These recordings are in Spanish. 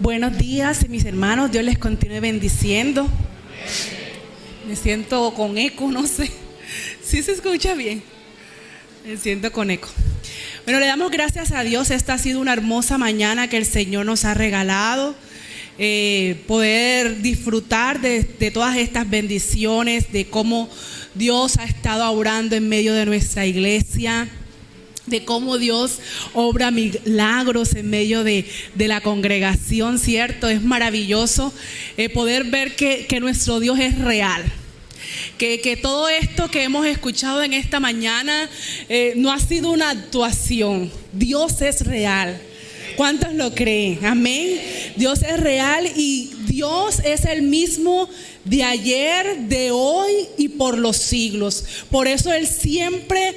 Buenos días, mis hermanos. Dios les continúe bendiciendo. Me siento con eco, no sé. ¿Sí se escucha bien? Me siento con eco. Bueno, le damos gracias a Dios. Esta ha sido una hermosa mañana que el Señor nos ha regalado. Poder disfrutar de todas estas bendiciones, de cómo Dios ha estado obrando en medio de nuestra iglesia, de cómo Dios obra milagros en medio de la congregación, ¿cierto? Es maravilloso poder ver que nuestro Dios es real. Que todo esto que hemos escuchado en esta mañana no ha sido una actuación. Dios es real. ¿Cuántos lo creen? Amén. Dios es real y Dios es el mismo de ayer, de hoy y por los siglos. Por eso Él siempre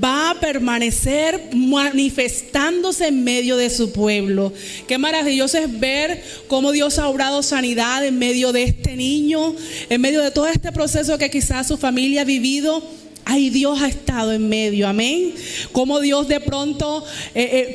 va a permanecer manifestándose en medio de su pueblo. Qué maravilloso es ver cómo Dios ha obrado sanidad en medio de este niño, en medio de todo este proceso que quizás su familia ha vivido. Ahí Dios ha estado en medio, amén. Como Dios de pronto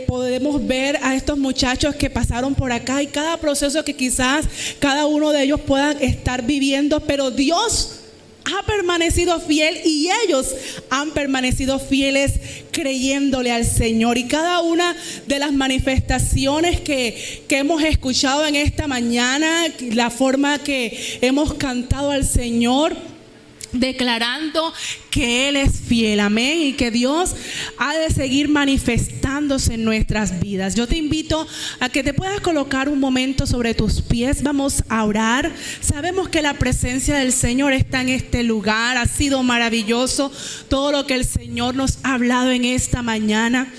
podemos ver a estos muchachos que pasaron por acá y cada proceso que quizás cada uno de ellos puedan estar viviendo, pero Dios ha permanecido fiel y ellos han permanecido fieles creyéndole al Señor. Y cada una de las manifestaciones que hemos escuchado en esta mañana, la forma que hemos cantado al Señor, declarando que Él es fiel, amén, y que Dios ha de seguir manifestándose en nuestras vidas. Yo te invito a que te puedas colocar un momento sobre tus pies. Vamos a orar. Sabemos que la presencia del Señor está en este lugar. Ha sido maravilloso todo lo que el Señor nos ha hablado en esta mañana.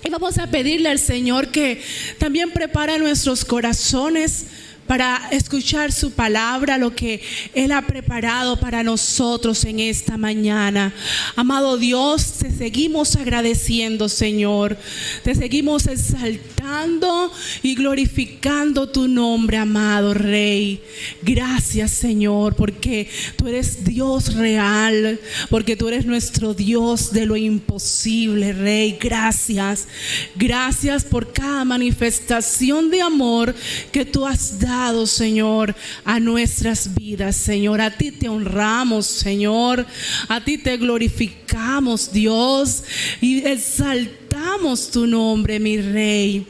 Y vamos a pedirle al Señor que también prepare nuestros corazones para escuchar su palabra, lo que Él ha preparado para nosotros en esta mañana. Amado Dios, te seguimos agradeciendo, Señor. Te seguimos exaltando y glorificando tu nombre, amado Rey. Gracias, Señor, porque tú eres Dios real, porque tú eres nuestro Dios de lo imposible, Rey. Gracias. Gracias por cada manifestación de amor que tú has dado, Señor, a nuestras vidas, Señor. A ti te honramos, Señor. A ti te glorificamos, Dios, y exaltamos tu nombre, mi Rey.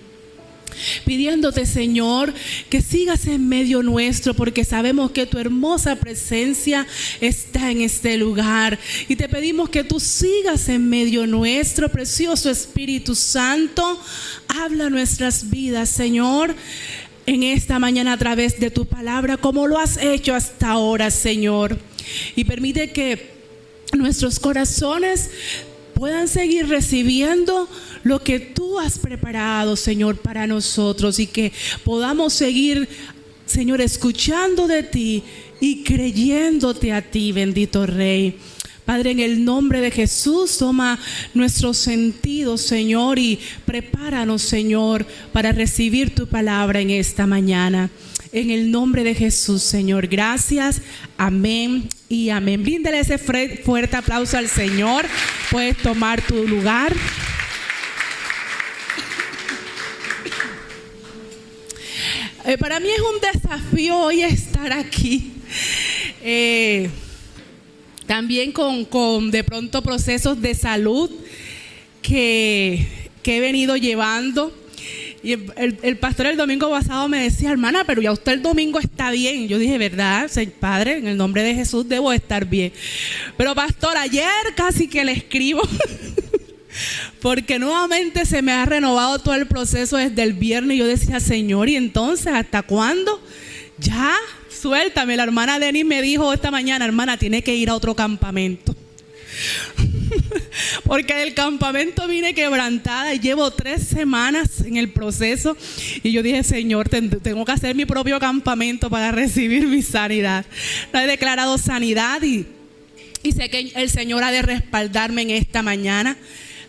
Pidiéndote, Señor, que sigas en medio nuestro, porque sabemos que tu hermosa presencia está en este lugar. Y te pedimos que tú sigas en medio nuestro, precioso Espíritu Santo. Habla nuestras vidas, Señor, en esta mañana a través de tu palabra, como lo has hecho hasta ahora, Señor. Y permite que nuestros corazones puedan seguir recibiendo lo que tú has preparado, Señor, para nosotros, y que podamos seguir, Señor, escuchando de ti y creyéndote a ti, bendito Rey. Padre, en el nombre de Jesús, toma nuestros sentidos, Señor, y prepáranos, Señor, para recibir tu palabra en esta mañana. En el nombre de Jesús, Señor. Gracias. Amén y amén. Bríndale ese fuerte aplauso al Señor. Puedes tomar tu lugar. Para mí es un desafío hoy estar aquí. También con de pronto procesos de salud que he venido llevando. Y el pastor el domingo pasado me decía: hermana, pero ya usted el domingo está bien. Yo dije: ¿verdad, Padre? En el nombre de Jesús debo estar bien. Pero pastor, ayer casi que le escribo porque nuevamente se me ha renovado todo el proceso desde el viernes. Y yo decía: Señor, ¿y entonces hasta cuándo? Ya, suéltame. La hermana Denis me dijo esta mañana: hermana, tiene que ir a otro campamento. Porque del campamento vine quebrantada y llevo 3 semanas en el proceso. Y yo dije: Señor, tengo que hacer mi propio campamento para recibir mi sanidad. No he declarado sanidad y sé que el Señor ha de respaldarme en esta mañana.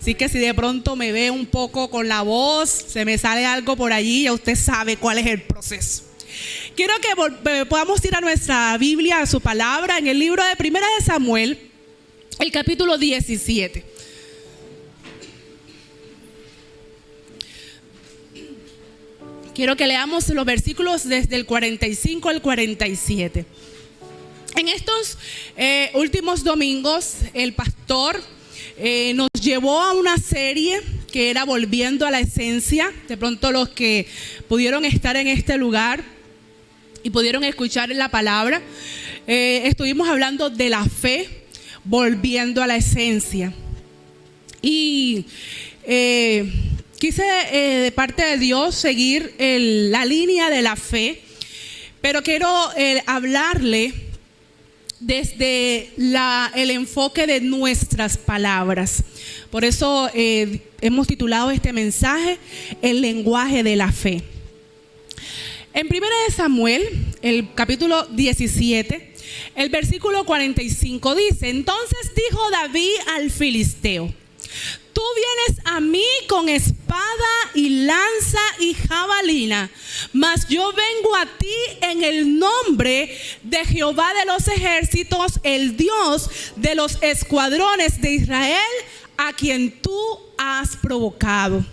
Así que si de pronto me ve un poco con la voz, se me sale algo por allí, ya usted sabe cuál es el proceso. Quiero que podamos ir a nuestra Biblia, a su palabra, en el libro de Primera de Samuel, el capítulo 17. quiero que leamos los versículos desde el 45 al 47. En estos últimos domingos, el pastor nos llevó a una serie que era Volviendo a la Esencia. De pronto los que pudieron estar en este lugar y pudieron escuchar la palabra, estuvimos hablando de la fe, volviendo a la esencia. Y quise de parte de Dios seguir la línea de la fe, pero quiero hablarle desde el enfoque de nuestras palabras. Por eso hemos titulado este mensaje El lenguaje de la fe. En 1 Samuel, el capítulo 17, el versículo 45 dice: entonces dijo David al filisteo: tú vienes a mí con espada y lanza y jabalina, mas yo vengo a ti en el nombre de Jehová de los ejércitos, el Dios de los escuadrones de Israel, a quien tú has provocado.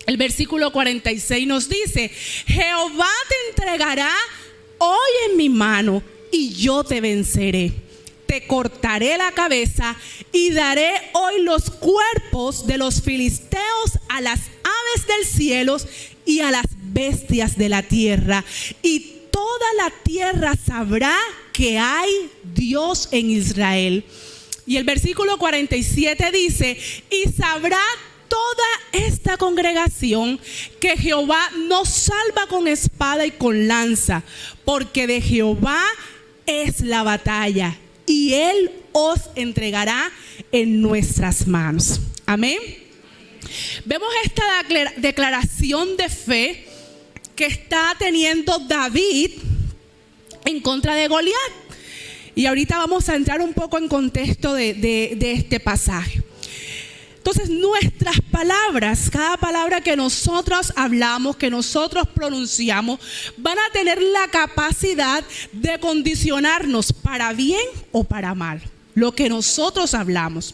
El versículo 46 nos dice: Jehová te entregará hoy en mi mano y yo te venceré. Te cortaré la cabeza y daré hoy los cuerpos de los filisteos a las aves del cielo y a las bestias de la tierra. Y toda la tierra sabrá que hay Dios en Israel. Y el versículo 47 dice: y sabrá toda esta congregación que Jehová nos salva con espada y con lanza, porque de Jehová es la batalla y Él os entregará en nuestras manos. Amén. Vemos esta declaración de fe que está teniendo David en contra de Goliat. Y ahorita vamos a entrar un poco en contexto de este pasaje. Entonces, nuestras palabras, cada palabra que nosotros hablamos, que nosotros pronunciamos, van a tener la capacidad de condicionarnos para bien o para mal. Lo que nosotros hablamos.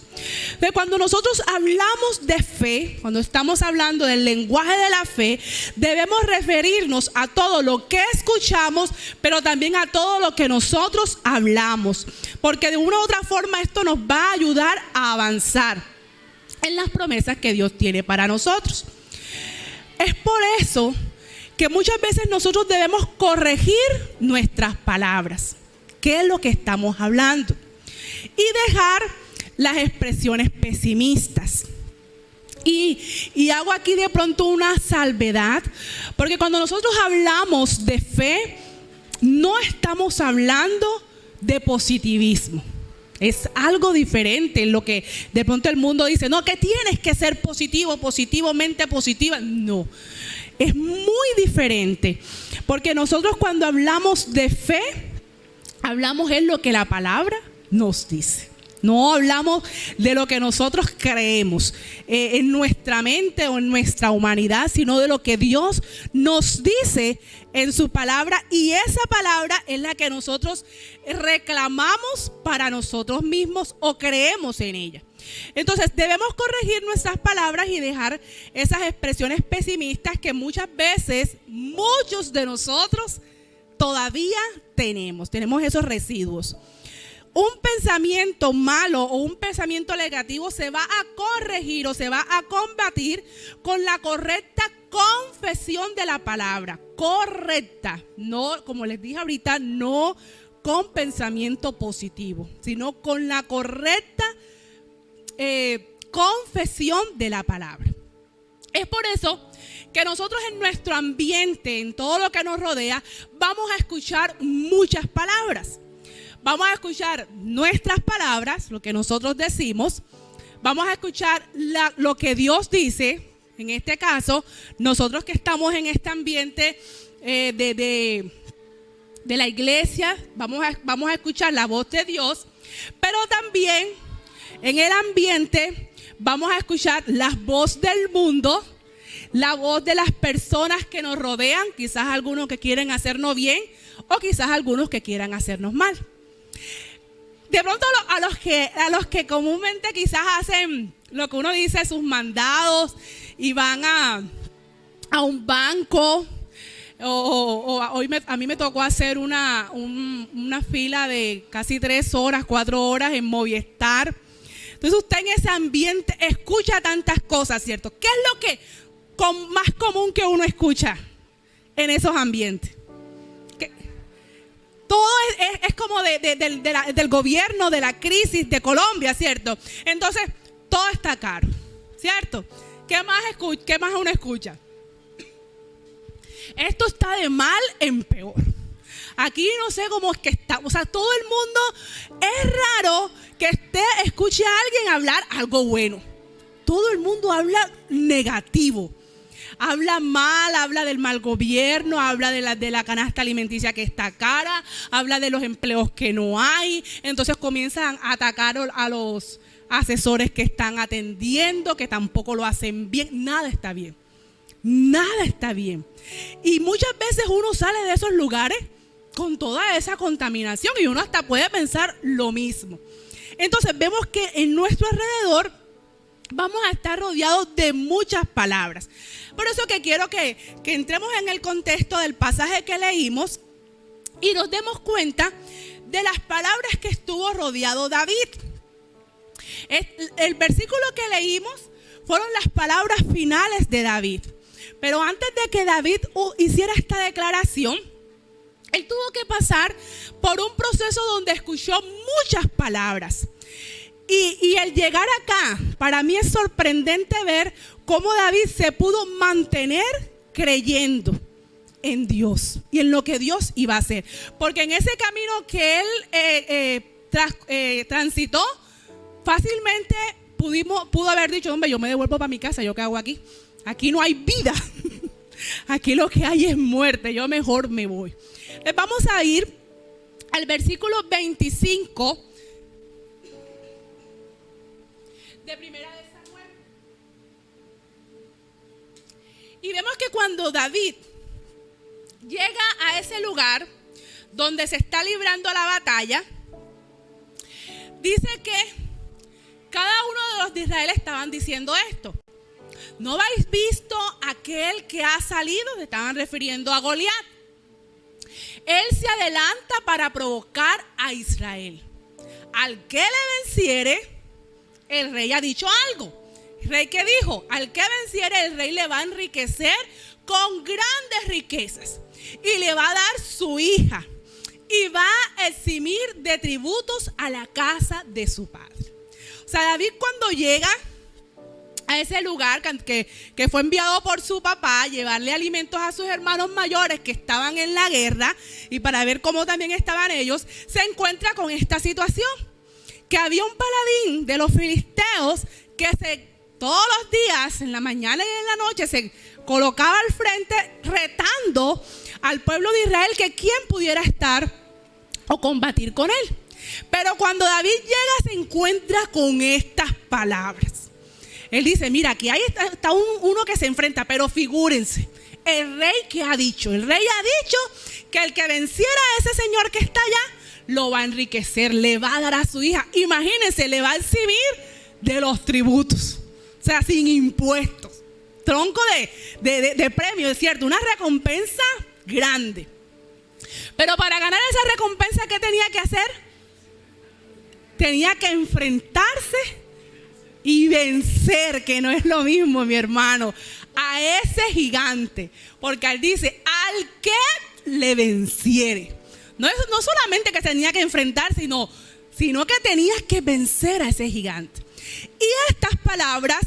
De cuando nosotros hablamos de fe, cuando estamos hablando del lenguaje de la fe, debemos referirnos a todo lo que escuchamos, pero también a todo lo que nosotros hablamos. Porque de una u otra forma esto nos va a ayudar a avanzar en las promesas que Dios tiene para nosotros. Es por eso que muchas veces nosotros debemos corregir nuestras palabras. ¿Qué es lo que estamos hablando? Y dejar las expresiones pesimistas. Y hago aquí de pronto una salvedad, porque cuando nosotros hablamos de fe, no estamos hablando de positivismo. Es algo diferente en lo que de pronto el mundo dice: no, que tienes que ser positivo, positivamente positiva. No, es muy diferente. Porque nosotros cuando hablamos de fe, hablamos en lo que la palabra nos dice. No hablamos de lo que nosotros creemos en nuestra mente o en nuestra humanidad, sino de lo que Dios nos dice en su palabra. Y esa palabra es la que nosotros reclamamos para nosotros mismos o creemos en ella. Entonces debemos corregir nuestras palabras y dejar esas expresiones pesimistas que muchas veces muchos de nosotros todavía tenemos esos residuos. Un pensamiento malo o un pensamiento negativo se va a corregir o se va a combatir con la correcta confesión de la palabra. Correcta, no, como les dije ahorita, no con pensamiento positivo, sino con la correcta confesión de la palabra. Es por eso que nosotros en nuestro ambiente, en todo lo que nos rodea, vamos a escuchar muchas palabras. Vamos a escuchar nuestras palabras, lo que nosotros decimos. Vamos a escuchar lo que Dios dice. En este caso, nosotros que estamos en este ambiente de la iglesia, vamos a escuchar la voz de Dios. Pero también en el ambiente vamos a escuchar la voz del mundo, la voz de las personas que nos rodean. Quizás algunos que quieren hacernos bien o quizás algunos que quieran hacernos mal. De pronto a los que comúnmente quizás hacen lo que uno dice, sus mandados, y van a a un banco, a mí me tocó hacer una fila de casi 3 horas, 4 horas en Movistar. Entonces usted en ese ambiente escucha tantas cosas, ¿cierto? ¿Qué es lo que más común que uno escucha en esos ambientes? Todo es como del gobierno, de la crisis de Colombia, ¿cierto? Entonces, todo está caro, ¿cierto? ¿Qué más uno escucha? Esto está de mal en peor. Aquí no sé cómo es que está. O sea, todo el mundo, es raro que escuche a alguien hablar algo bueno. Todo el mundo habla negativo. Habla mal, habla del mal gobierno, habla de la canasta alimenticia que está cara, habla de los empleos que no hay. Entonces comienzan a atacar a los asesores que están atendiendo, que tampoco lo hacen bien. Nada está bien. Nada está bien. Y muchas veces uno sale de esos lugares con toda esa contaminación y uno hasta puede pensar lo mismo. Entonces vemos que en nuestro alrededor vamos a estar rodeados de muchas palabras. Por eso que quiero que entremos en el contexto del pasaje que leímos y nos demos cuenta de las palabras que estuvo rodeado David. El versículo que leímos fueron las palabras finales de David. Pero antes de que David hiciera esta declaración, él tuvo que pasar por un proceso donde escuchó muchas palabras. Y el llegar acá, para mí es sorprendente ver cómo David se pudo mantener creyendo en Dios y en lo que Dios iba a hacer. Porque en ese camino que él transitó, fácilmente pudo haber dicho, hombre, yo me devuelvo para mi casa, ¿yo qué hago aquí? Aquí no hay vida. Aquí lo que hay es muerte, yo mejor me voy. Les vamos a ir al versículo 25 de Primera de Samuel. Y vemos que cuando David llega a ese lugar donde se está librando la batalla, dice que cada uno de los de Israel estaban diciendo esto: ¿no habéis visto aquel que ha salido? Se estaban refiriendo a Goliat. Él se adelanta para provocar a Israel. Al que le venciere, el rey ha dicho algo. ¿El rey qué dijo? Al que venciere, el rey le va a enriquecer con grandes riquezas y le va a dar su hija y va a eximir de tributos a la casa de su padre. O sea, David cuando llega a ese lugar que fue enviado por su papá a llevarle alimentos a sus hermanos mayores que estaban en la guerra y para ver cómo también estaban ellos, se encuentra con esta situación, que había un paladín de los filisteos que todos los días, en la mañana y en la noche, se colocaba al frente retando al pueblo de Israel que quién pudiera estar o combatir con él. Pero cuando David llega se encuentra con estas palabras. Él dice, mira, aquí está uno que se enfrenta, pero figúrense, el rey que ha dicho, el rey ha dicho que el que venciera a ese señor que está allá, lo va a enriquecer, le va a dar a su hija. Imagínense, le va a eximir de los tributos, o sea, sin impuestos. Tronco de premio, es cierto, una recompensa grande. Pero para ganar esa recompensa, ¿qué tenía que hacer? Tenía que enfrentarse y vencer, que no es lo mismo, mi hermano, a ese gigante. Porque él dice, al que le venciere. No solamente que tenía que enfrentar, sino que tenías que vencer a ese gigante. Y estas palabras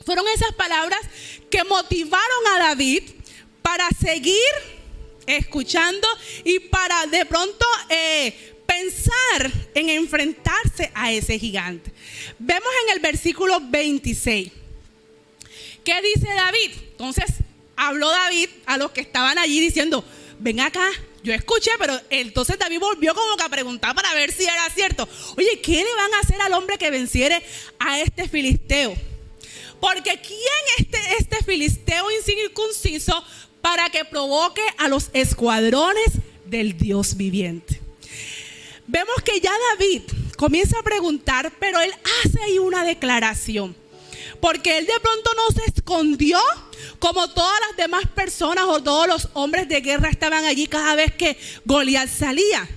fueron esas palabras que motivaron a David para seguir escuchando y para de pronto pensar en enfrentarse a ese gigante. Vemos en el versículo 26. ¿Qué dice David? Entonces habló David a los que estaban allí diciendo, ven acá, yo escuché, pero entonces David volvió como que a preguntar para ver si era cierto. Oye, ¿qué le van a hacer al hombre que venciere a este filisteo? Porque ¿quién este filisteo incircunciso para que provoque a los escuadrones del Dios viviente? Vemos que ya David comienza a preguntar, pero él hace ahí una declaración. porque él de pronto no se escondió como todas las demás personas o todos los hombres de guerra estaban allí cada vez que Goliat salía.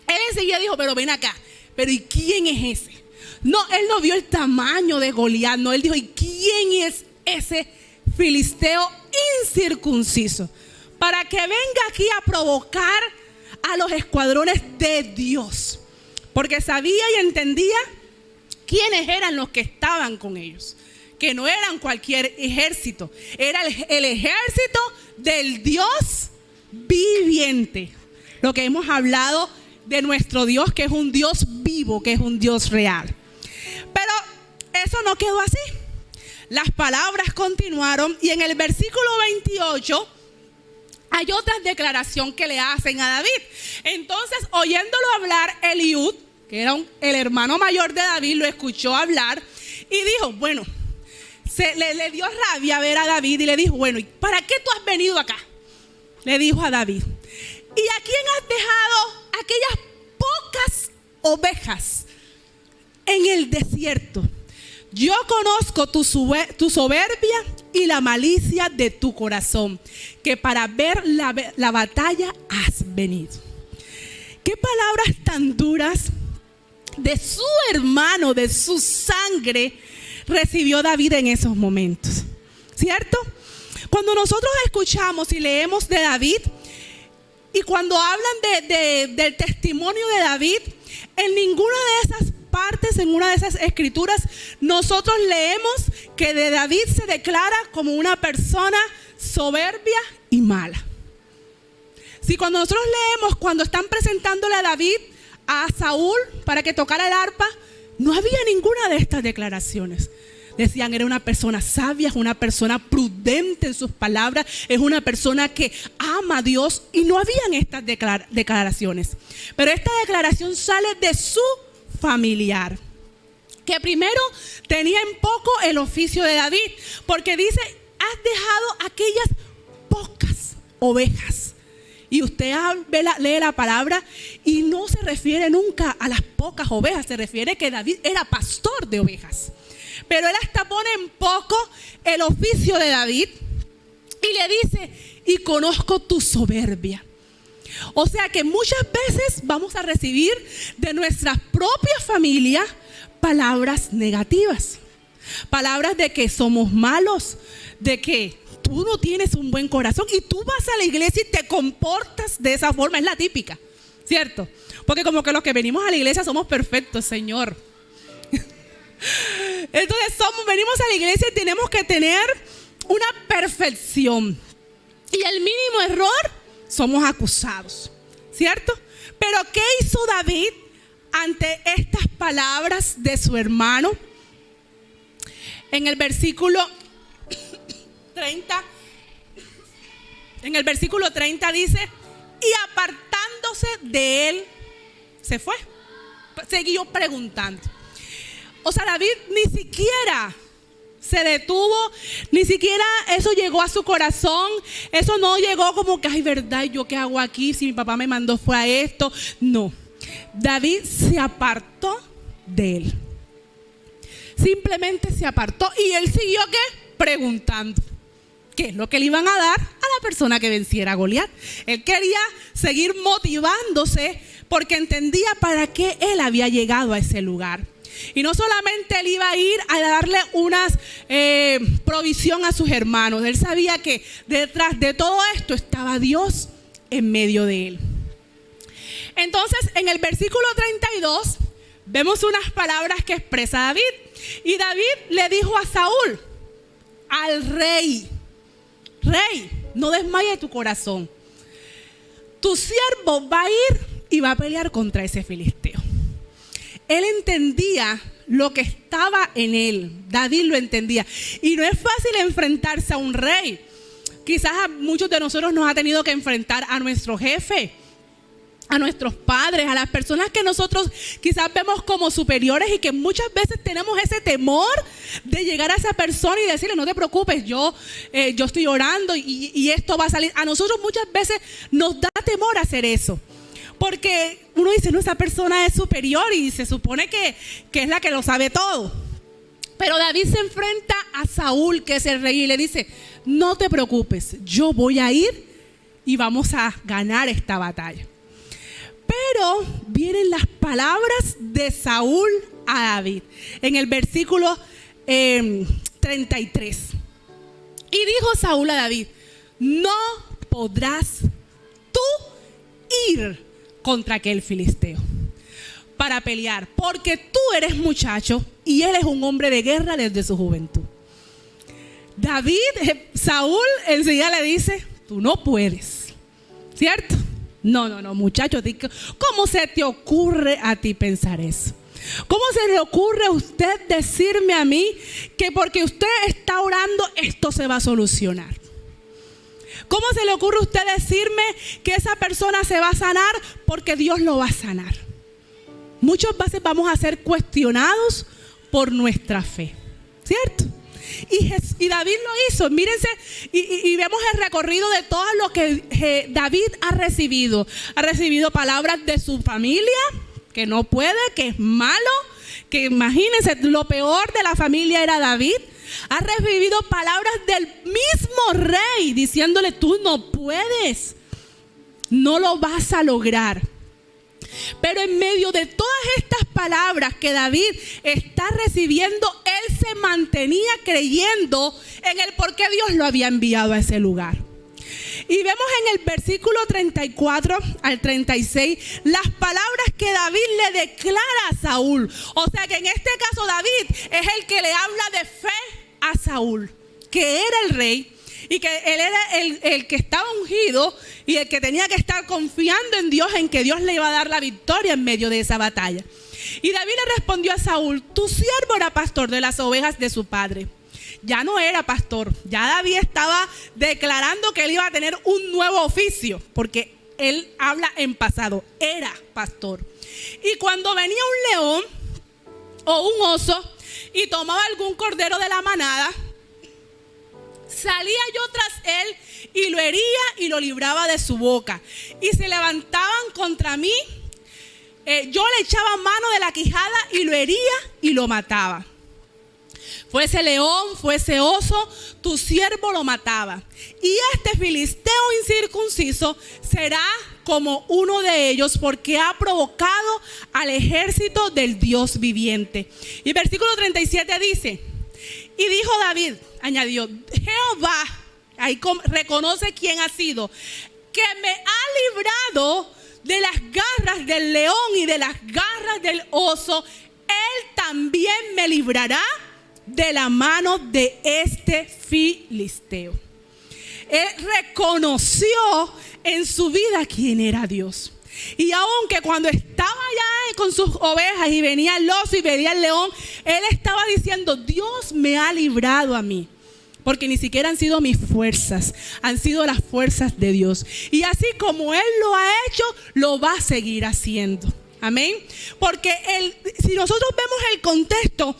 Él enseguida dijo, pero ven acá, pero ¿y quién es ese? No, él no vio el tamaño de Goliat, no, él dijo, ¿y quién es ese filisteo incircunciso? Para que venga aquí a provocar a los escuadrones de Dios. Porque sabía y entendía quiénes eran los que estaban con ellos. Que no eran cualquier ejército, era el ejército del Dios viviente. Lo que hemos hablado de nuestro Dios, que es un Dios vivo, que es un Dios real. Pero eso no quedó así. Las palabras continuaron y en el versículo 28 hay otra declaración que le hacen a David. Entonces, oyéndolo hablar, Eliud, que era el hermano mayor de David, lo escuchó hablar y dijo, bueno, le dio rabia ver a David y le dijo, bueno, ¿y para qué tú has venido acá? Le dijo a David, ¿y a quién has dejado aquellas pocas ovejas en el desierto? Yo conozco tu soberbia y la malicia de tu corazón, que para ver la batalla has venido. Qué palabras tan duras de su hermano, de su sangre, recibió David en esos momentos, ¿cierto? Cuando nosotros escuchamos y leemos de David y cuando hablan del testimonio de David, en ninguna de esas partes, en una de esas escrituras, nosotros leemos que de David se declara como una persona soberbia y mala. Si cuando nosotros leemos, cuando están presentándole a David a Saúl para que tocara el arpa, no había ninguna de estas declaraciones. Decían, era una persona sabia, es una persona prudente en sus palabras, es una persona que ama a Dios, y no habían estas declaraciones. Pero esta declaración sale de su familiar, que primero tenía en poco el oficio de David, porque dice, has dejado aquellas pocas ovejas. Y usted lee la palabra y no se refiere nunca a las pocas ovejas, se refiere que David era pastor de ovejas. Pero él hasta pone en poco el oficio de David y le dice, y conozco tu soberbia. O sea que muchas veces vamos a recibir de nuestra propia familia palabras negativas. Palabras de que somos malos, de que tú no tienes un buen corazón y tú vas a la iglesia y te comportas de esa forma. Es la típica, ¿cierto? Porque como que los que venimos a la iglesia somos perfectos, Señor. Entonces venimos a la iglesia y tenemos que tener una perfección. Y el mínimo error somos acusados, ¿cierto? Pero ¿qué hizo David ante estas palabras de su hermano? En el versículo 30, dice, y apartándose de él, se fue. Siguió preguntando. O sea, David ni siquiera se detuvo, ni siquiera eso llegó a su corazón. Eso no llegó como que, ay, verdad, ¿yo qué hago aquí? Si mi papá me mandó fue a esto. No, David se apartó de él. Simplemente se apartó y él siguió, ¿qué? Preguntando qué es lo que le iban a dar a la persona que venciera a Goliat. Él quería seguir motivándose porque entendía para qué él había llegado a ese lugar. Y no solamente él iba a ir a darle una provisión a sus hermanos. Él sabía que detrás de todo esto estaba Dios en medio de él. Entonces, en el versículo 32 vemos unas palabras que expresa David. Y David le dijo a Saúl, al rey, rey, no desmaye tu corazón. Tu siervo va a ir y va a pelear contra ese filisteo. Él entendía lo que estaba en él. David lo entendía. Y no es fácil enfrentarse a un rey. Quizás a muchos de nosotros nos ha tenido que enfrentar a nuestro jefe, a nuestros padres, a las personas que nosotros quizás vemos como superiores y que muchas veces tenemos ese temor de llegar a esa persona y decirle, no te preocupes, yo estoy orando y esto va a salir. A nosotros muchas veces nos da temor hacer eso. Porque uno dice, no, esa persona es superior y se supone que es la que lo sabe todo. Pero David se enfrenta a Saúl, que es el rey, y le dice: no te preocupes, yo voy a ir y vamos a ganar esta batalla. Pero vienen las palabras de Saúl a David en el versículo 33. Y dijo Saúl a David: no podrás tú ir contra aquel filisteo para pelear, porque tú eres muchacho y él es un hombre de guerra desde su juventud. Saúl enseguida le dice: tú no puedes, ¿cierto? No, muchacho, ¿cómo se te ocurre a ti pensar eso? ¿Cómo se le ocurre a usted decirme a mí que porque usted está orando esto se va a solucionar? ¿Cómo se le ocurre a usted decirme que esa persona se va a sanar porque Dios lo va a sanar? Muchas veces vamos a ser cuestionados por nuestra fe, ¿cierto? Y David lo hizo. Mírense, y vemos el recorrido de todo lo que David ha recibido. Ha recibido palabras de su familia, que no puede, que es malo, que imagínense, lo peor de la familia era David. Ha recibido palabras del mismo rey diciéndole: tú no puedes, no lo vas a lograr. Pero en medio de todas estas palabras que David está recibiendo, él se mantenía creyendo en el por qué Dios lo había enviado a ese lugar. Y vemos en el versículo 34 al 36 las palabras que David le declara a Saúl. O sea que en este caso David es el que le habla de fe a Saúl, que era el rey y que él era el que estaba ungido y el que tenía que estar confiando en Dios, en que Dios le iba a dar la victoria en medio de esa batalla. Y David le respondió a Saúl: tu siervo era pastor de las ovejas de su padre. Ya no era pastor, ya David estaba declarando que él iba a tener un nuevo oficio, porque él habla en pasado, era pastor. Y cuando venía un león o un oso y tomaba algún cordero de la manada, salía yo tras él y lo hería y lo libraba de su boca. Y se levantaban contra mí, yo le echaba mano de la quijada y lo hería y lo mataba. Fuese león, fuese oso, tu siervo lo mataba. Y este filisteo incircunciso será como uno de ellos, porque ha provocado al ejército del Dios viviente. Y el versículo 37 dice: y dijo David, añadió, Jehová, ahí reconoce quién ha sido, que me ha librado de las garras del león y de las garras del oso, él también me librará de la mano de este filisteo. Él reconoció en su vida quién era Dios. Y aunque cuando estaba allá con sus ovejas y venía el oso y venía el león, él estaba diciendo: Dios me ha librado a mí, porque ni siquiera han sido mis fuerzas, han sido las fuerzas de Dios. Y así como él lo ha hecho, lo va a seguir haciendo. Amén. Porque si nosotros vemos el contexto,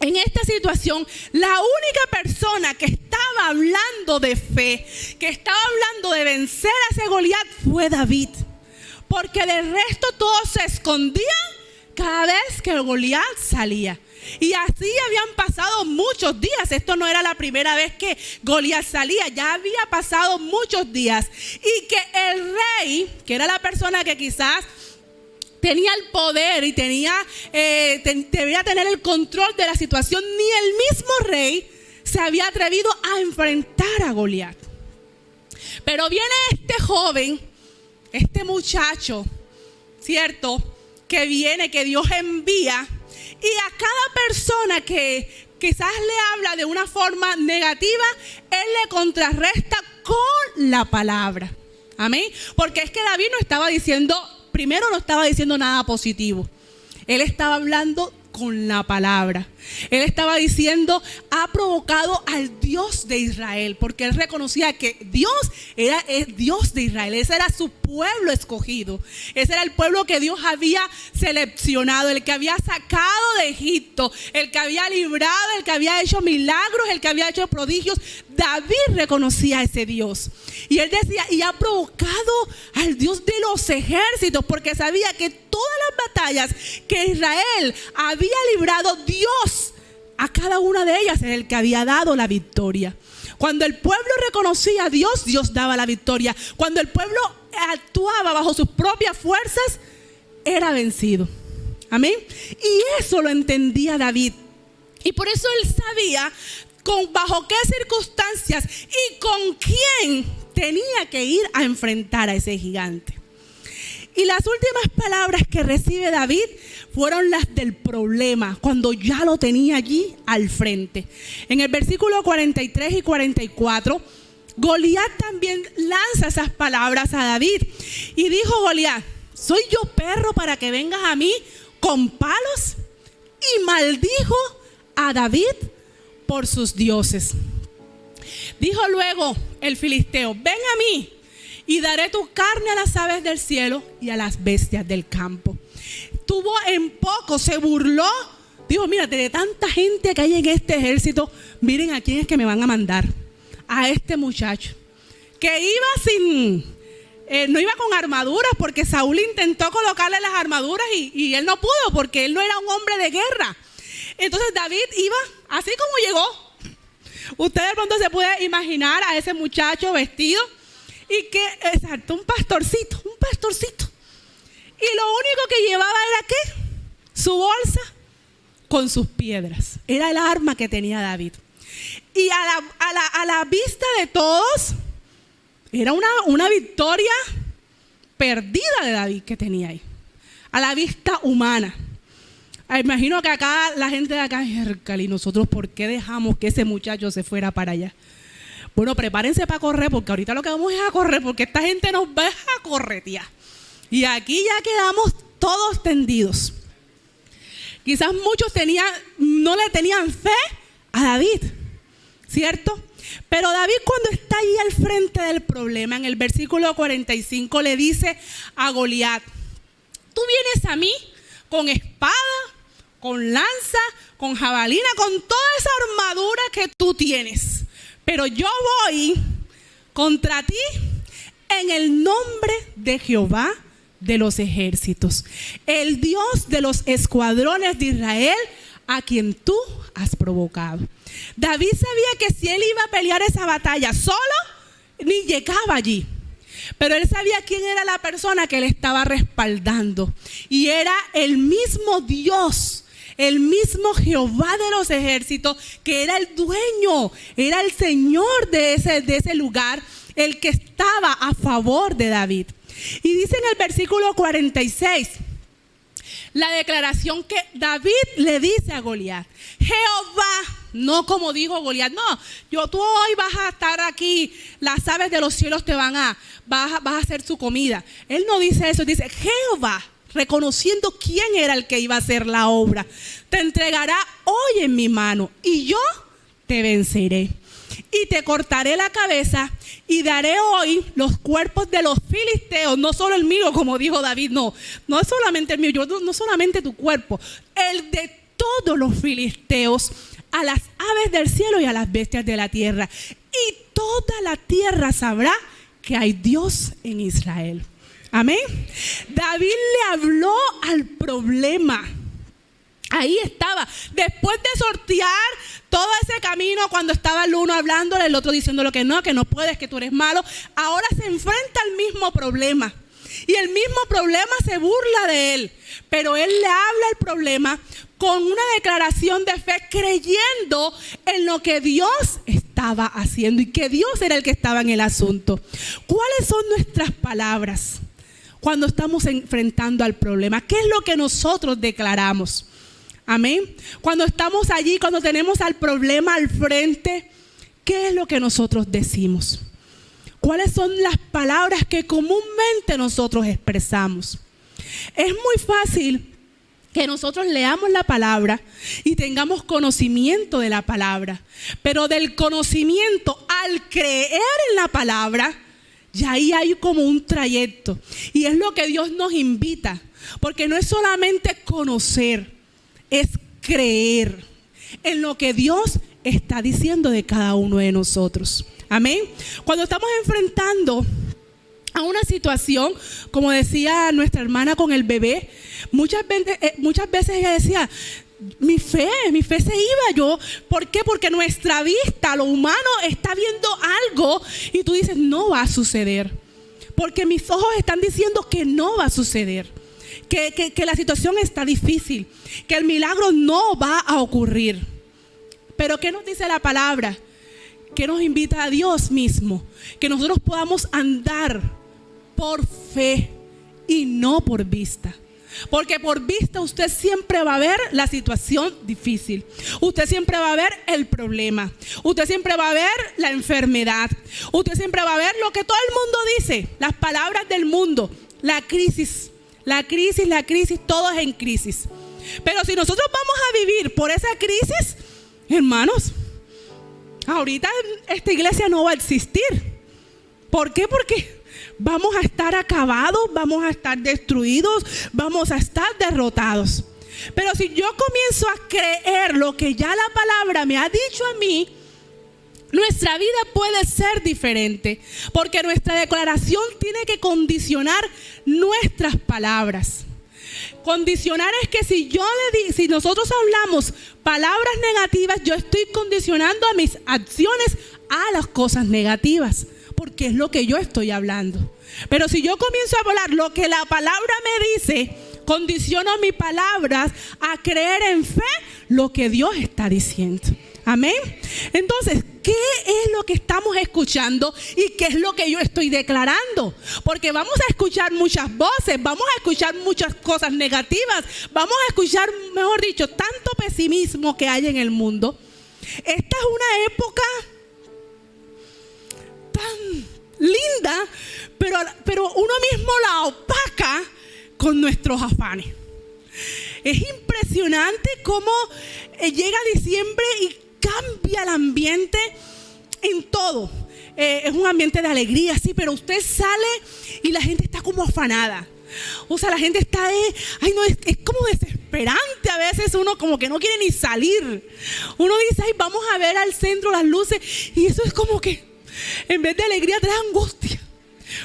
en esta situación, la única persona que estaba hablando de fe, que estaba hablando de vencer a ese Goliat, fue David. Porque del resto todos se escondían cada vez que el Goliat salía. Y así habían pasado muchos días. Esto no era la primera vez que Goliat salía, ya había pasado muchos días. Y que el rey, que era la persona que quizás tenía el poder y debía tener el control de la situación, ni el mismo rey se había atrevido a enfrentar a Goliat. Pero viene este joven, este muchacho, ¿cierto? Que viene, que Dios envía, y a cada persona que quizás le habla de una forma negativa, él le contrarresta con la palabra. Amén. Porque es que David no estaba diciendo, primero no estaba diciendo nada positivo. Él estaba hablando con la palabra. Él estaba diciendo: ha provocado al Dios de Israel, porque él reconocía que Dios era el Dios de Israel. Ese era su pueblo escogido. Ese era el pueblo que Dios había seleccionado, el que había sacado de Egipto, el que había librado, el que había hecho milagros, el que había hecho prodigios. David reconocía a ese Dios. Y él decía: y ha provocado al Dios de los ejércitos, porque sabía que todas las batallas que Israel había librado, Dios a cada una de ellas era el que había dado la victoria. Cuando el pueblo reconocía a Dios, Dios daba la victoria. Cuando el pueblo actuaba bajo sus propias fuerzas, era vencido. Amén. Y eso lo entendía David. Y por eso él sabía bajo qué circunstancias y con quién tenía que ir a enfrentar a ese gigante. Y las últimas palabras que recibe David fueron las del problema, cuando ya lo tenía allí al frente. En el versículo 43 y 44, Goliat también lanza esas palabras a David. Y dijo Goliat: ¿soy yo perro para que vengas a mí con palos? Y maldijo a David por sus dioses. Dijo luego el filisteo: ven a mí y daré tu carne a las aves del cielo y a las bestias del campo. Tuvo en poco, se burló. Dijo: mírate, de tanta gente que hay en este ejército, miren a quién es que me van a mandar. A este muchacho que iba no iba con armaduras, porque Saúl intentó colocarle las armaduras y él no pudo, porque él no era un hombre de guerra. Entonces David iba así como llegó. Usted de pronto se puede imaginar a ese muchacho vestido y que, exacto, un pastorcito. Y lo único que llevaba era ¿qué? Su bolsa con sus piedras. Era el arma que tenía David. Y a la vista de todos, era una victoria perdida de David que tenía ahí. A la vista humana. Imagino que acá la gente de acá, ¿y nosotros por qué dejamos que ese muchacho se fuera para allá? Bueno, prepárense para correr, porque ahorita lo que vamos es a correr, porque esta gente nos va a corretear. Y aquí ya quedamos todos tendidos. Quizás muchos no le tenían fe a David, ¿cierto? Pero David, cuando está ahí al frente del problema, en el versículo 45 le dice a Goliat: tú vienes a mí con espada, con lanza, con jabalina, con toda esa armadura que tú tienes. Pero yo voy contra ti en el nombre de Jehová de los ejércitos, el Dios de los escuadrones de Israel, a quien tú has provocado. David sabía que si él iba a pelear esa batalla solo, ni llegaba allí. Pero él sabía quién era la persona que le estaba respaldando. Y era el mismo Dios, el mismo Jehová de los ejércitos, que era el dueño, era el Señor de ese lugar, el que estaba a favor de David. Y dice en el versículo 46, la declaración que David le dice a Goliat: Jehová, no como dijo Goliat, no, tú hoy vas a estar aquí, las aves de los cielos vas a hacer su comida. Él no dice eso, dice Jehová, reconociendo quién era el que iba a hacer la obra: te entregará hoy en mi mano y yo te venceré. Y te cortaré la cabeza y daré hoy los cuerpos de los filisteos, no solo el mío, como dijo David, no es solamente el mío, no solamente tu cuerpo, el de todos los filisteos, a las aves del cielo y a las bestias de la tierra. Y toda la tierra sabrá que hay Dios en Israel. Amén. David le habló al problema. Ahí estaba, después de sortear todo ese camino, cuando estaba el uno hablándole, el otro diciéndole que no puedes, que tú eres malo. Ahora se enfrenta al mismo problema. Y el mismo problema se burla de él. Pero él le habla al problema con una declaración de fe, creyendo en lo que Dios estaba haciendo y que Dios era el que estaba en el asunto. ¿Cuáles son nuestras palabras cuando estamos enfrentando al problema? ¿Qué es lo que nosotros declaramos? Amén. Cuando estamos allí, cuando tenemos al problema al frente, ¿qué es lo que nosotros decimos? ¿Cuáles son las palabras que comúnmente nosotros expresamos? Es muy fácil que nosotros leamos la palabra y tengamos conocimiento de la palabra, pero del conocimiento al creer en la palabra, ya ahí hay como un trayecto. Y es lo que Dios nos invita, porque no es solamente conocer, es creer en lo que Dios está diciendo de cada uno de nosotros. Amén. Cuando estamos enfrentando a una situación, como decía nuestra hermana con el bebé, muchas veces ella decía: mi fe se iba. ¿Por qué? Porque nuestra vista, lo humano, está viendo algo y tú dices, no va a suceder. Porque mis ojos están diciendo que no va a suceder. Que la situación está difícil, que el milagro no va a ocurrir. Pero ¿qué nos dice la palabra? Que nos invita a Dios mismo, que nosotros podamos andar por fe y no por vista. Porque por vista usted siempre va a ver la situación difícil. Usted siempre va a ver el problema. Usted siempre va a ver la enfermedad. Usted siempre va a ver lo que todo el mundo dice, las palabras del mundo, la crisis. La crisis, todo es en crisis. Pero si nosotros vamos a vivir por esa crisis, hermanos, ahorita esta iglesia no va a existir. ¿Por qué? Porque vamos a estar acabados, vamos a estar destruidos, vamos a estar derrotados. Pero si yo comienzo a creer lo que ya la palabra me ha dicho a mí, nuestra vida puede ser diferente, porque nuestra declaración tiene que condicionar nuestras palabras. Condicionar es que si nosotros hablamos palabras negativas, yo estoy condicionando a mis acciones a las cosas negativas, porque es lo que yo estoy hablando. Pero si yo comienzo a hablar lo que la palabra me dice, condiciono mis palabras a creer en fe lo que Dios está diciendo. Amén. Entonces, ¿qué es lo que estamos escuchando y qué es lo que yo estoy declarando? Porque vamos a escuchar muchas voces, vamos a escuchar muchas cosas negativas, vamos a escuchar, mejor dicho, tanto pesimismo que hay en el mundo. Esta es una época tan linda, pero uno mismo la opaca con nuestros afanes. Es impresionante cómo llega diciembre y cambia el ambiente en todo. Es un ambiente de alegría, sí, pero usted sale y la gente está como afanada. O sea, la gente está, es como desesperante. A veces uno como que no quiere ni salir. Uno dice, vamos a ver al centro las luces. Y eso es como que, en vez de alegría, trae angustia.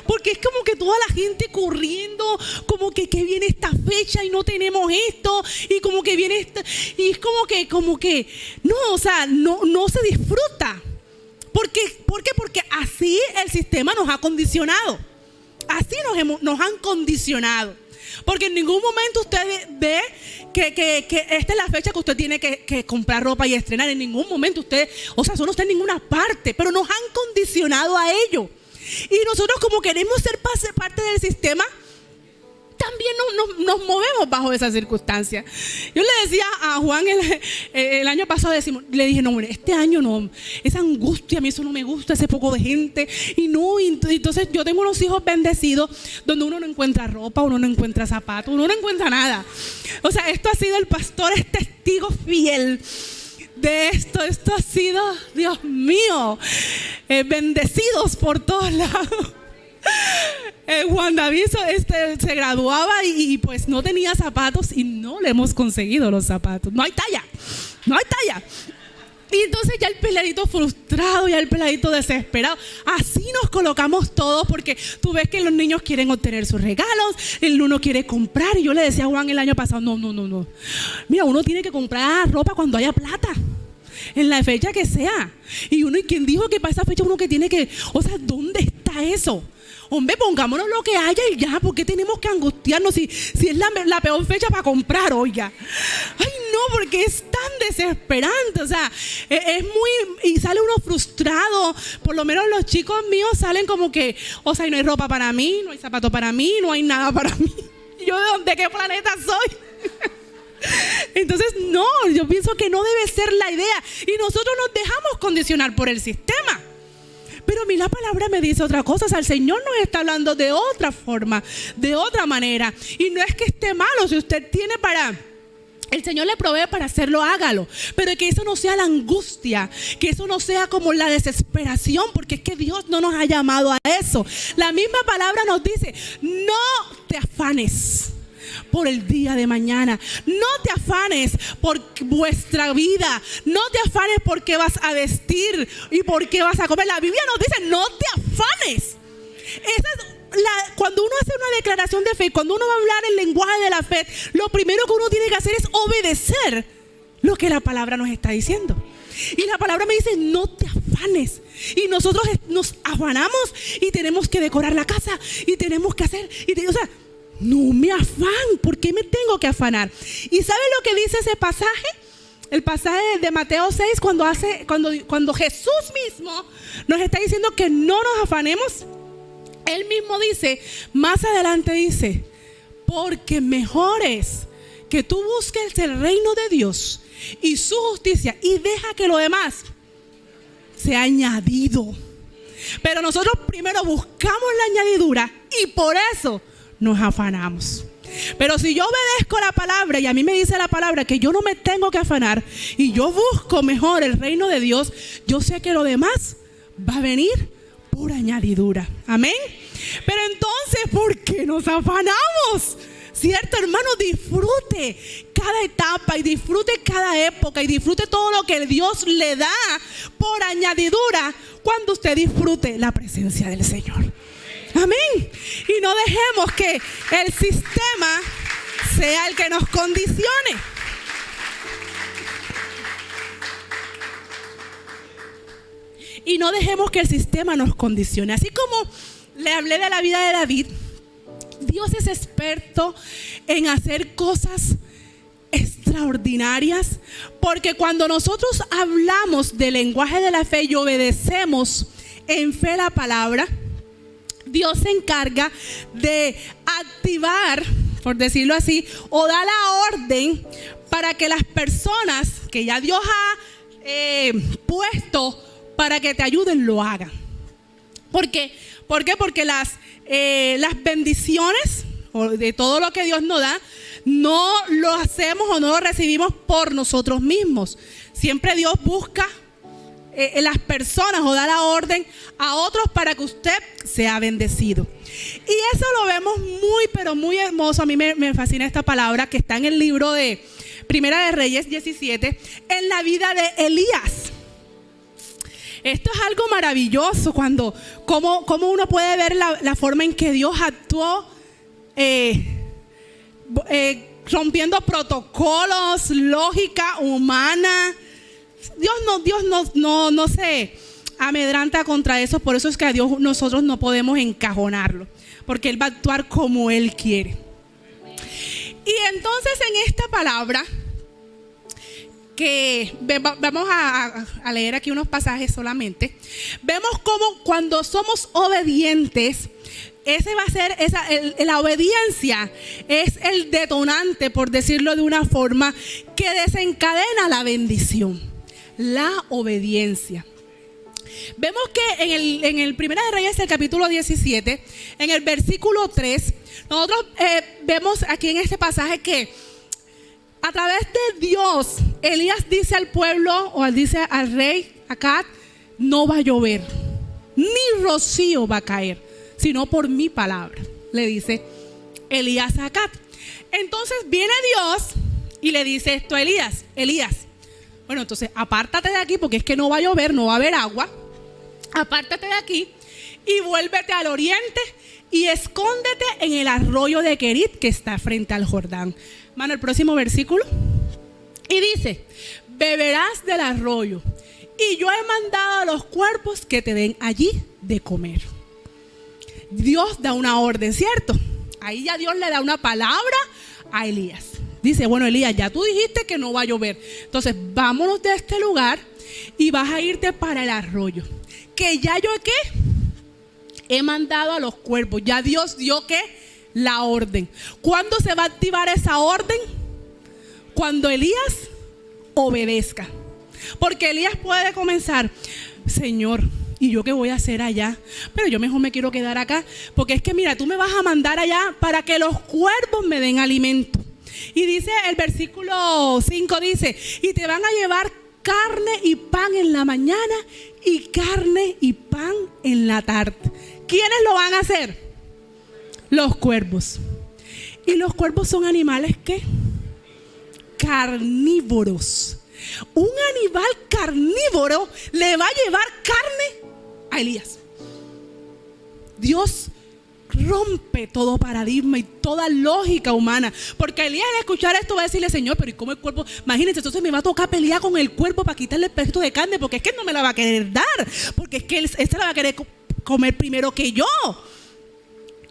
Porque es como que toda la gente corriendo, como que viene esta fecha y no tenemos esto, y como que viene esta, y es como que, no, o sea, no se disfruta. ¿Por qué? Porque así el sistema nos ha condicionado. Así nos han condicionado. Porque en ningún momento usted ve que esta es la fecha que usted tiene que comprar ropa y estrenar. En ningún momento usted, o sea, eso no está en ninguna parte, pero nos han condicionado a ello. Y nosotros, como queremos ser parte del sistema, también nos movemos bajo esas circunstancias. Yo le decía a Juan el año pasado, le dije, no, este año no, esa angustia, a mí eso no me gusta, ese poco de gente. Y entonces yo tengo unos hijos bendecidos donde uno no encuentra ropa, uno no encuentra zapatos, uno no encuentra nada. O sea, esto ha sido, el pastor es testigo fiel de esto. Esto ha sido, Dios mío, bendecidos por todos lados. Juan David se graduaba y pues no tenía zapatos y no le hemos conseguido los zapatos. No hay talla. Y entonces ya el peladito frustrado, ya el peladito desesperado. Así nos colocamos todos, porque tú ves que los niños quieren obtener sus regalos, el uno quiere comprar. Y yo le decía a Juan el año pasado, no. Mira, uno tiene que comprar ropa cuando haya plata, en la fecha que sea. Y ¿quién dijo que para esa fecha uno que tiene que, o sea, ¿dónde está eso? Hombre, pongámonos lo que haya y ya. ¿Por qué tenemos que angustiarnos si es la peor fecha para comprar, oiga? Ay, no, porque es tan desesperante. O sea, y sale uno frustrado. Por lo menos los chicos míos salen como que, o sea, no hay ropa para mí, no hay zapato para mí, no hay nada para mí. ¿Yo de qué planeta soy? Entonces, no, yo pienso que no debe ser la idea. Y nosotros nos dejamos condicionar por el sistema. Pero a mí la palabra me dice otra cosa. O sea, el Señor nos está hablando de otra forma, de otra manera. Y no es que esté malo. Si usted tiene el Señor le provee para hacerlo, hágalo. Pero que eso no sea la angustia, que eso no sea como la desesperación, porque es que Dios no nos ha llamado a eso. La misma palabra nos dice, no te afanes por el día de mañana. No te afanes por vuestra vida. No te afanes por qué vas a vestir y por qué vas a comer. La Biblia nos dice, no te afanes. Cuando uno hace una declaración de fe, cuando uno va a hablar el lenguaje de la fe, lo primero que uno tiene que hacer es obedecer lo que la palabra nos está diciendo. Y la palabra me dice, no te afanes. Y nosotros nos afanamos y tenemos que decorar la casa y tenemos que hacer. O sea, no me afán. ¿Por qué me tengo que afanar? ¿Y sabe lo que dice ese pasaje? El pasaje de Mateo 6, cuando Jesús mismo nos está diciendo que no nos afanemos. Él mismo dice, más adelante dice, porque mejor es que tú busques el reino de Dios y su justicia y deja que lo demás sea añadido. Pero nosotros primero buscamos la añadidura y por eso nos afanamos. Pero si yo obedezco la palabra y a mí me dice la palabra que yo no me tengo que afanar y yo busco mejor el reino de Dios, yo sé que lo demás va a venir por añadidura. Amén. Pero entonces, ¿por qué nos afanamos? ¿Cierto, hermano? Disfrute cada etapa y disfrute cada época y disfrute todo lo que Dios le da por añadidura cuando usted disfrute la presencia del Señor. Amén. Y no dejemos que el sistema sea el que nos condicione. Y no dejemos que el sistema nos condicione. Así como le hablé de la vida de David, Dios es experto en hacer cosas extraordinarias, porque cuando nosotros hablamos del lenguaje de la fe y obedecemos en fe la palabra, Dios se encarga de activar, por decirlo así, o da la orden para que las personas que ya Dios ha puesto para que te ayuden lo hagan. ¿Por qué? Porque las bendiciones de todo lo que Dios nos da no lo hacemos o no lo recibimos por nosotros mismos. Siempre Dios busca las personas o da la orden a otros para que usted sea bendecido. Y eso lo vemos muy, pero muy hermoso. A mí me fascina esta palabra que está en el libro de Primera de Reyes 17, en la vida de Elías. Esto es algo maravilloso cómo uno puede ver la forma en que Dios actuó rompiendo protocolos, lógica humana. Dios no se amedranta contra eso. Por eso es que a Dios nosotros no podemos encajonarlo, porque Él va a actuar como Él quiere. Y entonces en esta palabra que vamos a leer aquí unos pasajes solamente, vemos cómo cuando somos obedientes, ese va a ser la obediencia es el detonante, por decirlo de una forma, que desencadena la bendición. La obediencia. Vemos que en el Primera de Reyes, el capítulo 17, en el versículo 3, nosotros vemos aquí en este pasaje que a través de Dios, Elías dice al pueblo, o dice al rey Acab, no va a llover, ni rocío va a caer, sino por mi palabra, le dice Elías a Acab. Entonces viene Dios y le dice esto a Elías: bueno, entonces apártate de aquí, porque es que no va a llover, no va a haber agua. Apártate de aquí y vuélvete al oriente y escóndete en el arroyo de Querit, que está frente al Jordán. Mano, el próximo versículo. Y dice: beberás del arroyo, y yo he mandado a los cuervos que te den allí de comer. Dios da una orden, ¿cierto? Ahí ya Dios le da una palabra a Elías. Dice: bueno, Elías, ya tú dijiste que no va a llover, entonces vámonos de este lugar y vas a irte para el arroyo, que ya yo he mandado a los cuervos. Ya Dios dio la orden. ¿Cuándo se va a activar esa orden? Cuando Elías obedezca. Porque Elías puede comenzar: Señor, ¿y yo qué voy a hacer allá? Pero yo mejor me quiero quedar acá, porque es que mira, tú me vas a mandar allá para que los cuervos me den alimento. Y dice el versículo 5, dice: y te van a llevar carne y pan en la mañana y carne y pan en la tarde. ¿Quiénes lo van a hacer? Los cuervos. Y los cuervos son animales ¿qué? Carnívoros. Un animal carnívoro le va a llevar carne a Elías. Dios rompe todo paradigma y toda lógica humana. Porque Elías, al escuchar esto, va a decirle: Señor, pero ¿y cómo el cuerpo? Imagínense, entonces me va a tocar pelear con el cuerpo para quitarle el pedazo de carne, porque es que él no me la va a querer dar, porque es que él se la va a querer comer primero que yo.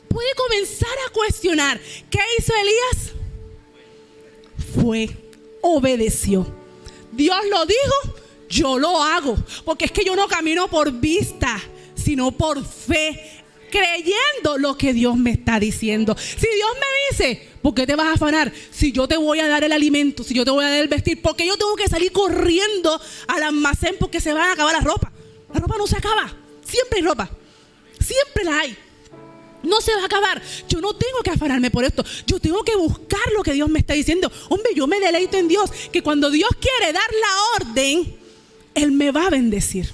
Puede comenzar a cuestionar. ¿Qué hizo Elías? Obedeció. Dios lo dijo, yo lo hago, porque es que yo no camino por vista, sino por fe, creyendo lo que Dios me está diciendo. Si Dios me dice: ¿por qué te vas a afanar? Si yo te voy a dar el alimento, si yo te voy a dar el vestir, porque yo tengo que salir corriendo al almacén porque se van a acabar las ropas. La ropa no se acaba, siempre hay ropa, siempre la hay. No se va a acabar. Yo no tengo que afanarme por esto. Yo tengo que buscar lo que Dios me está diciendo. Hombre, yo me deleito en Dios, que cuando Dios quiere dar la orden, Él me va a bendecir.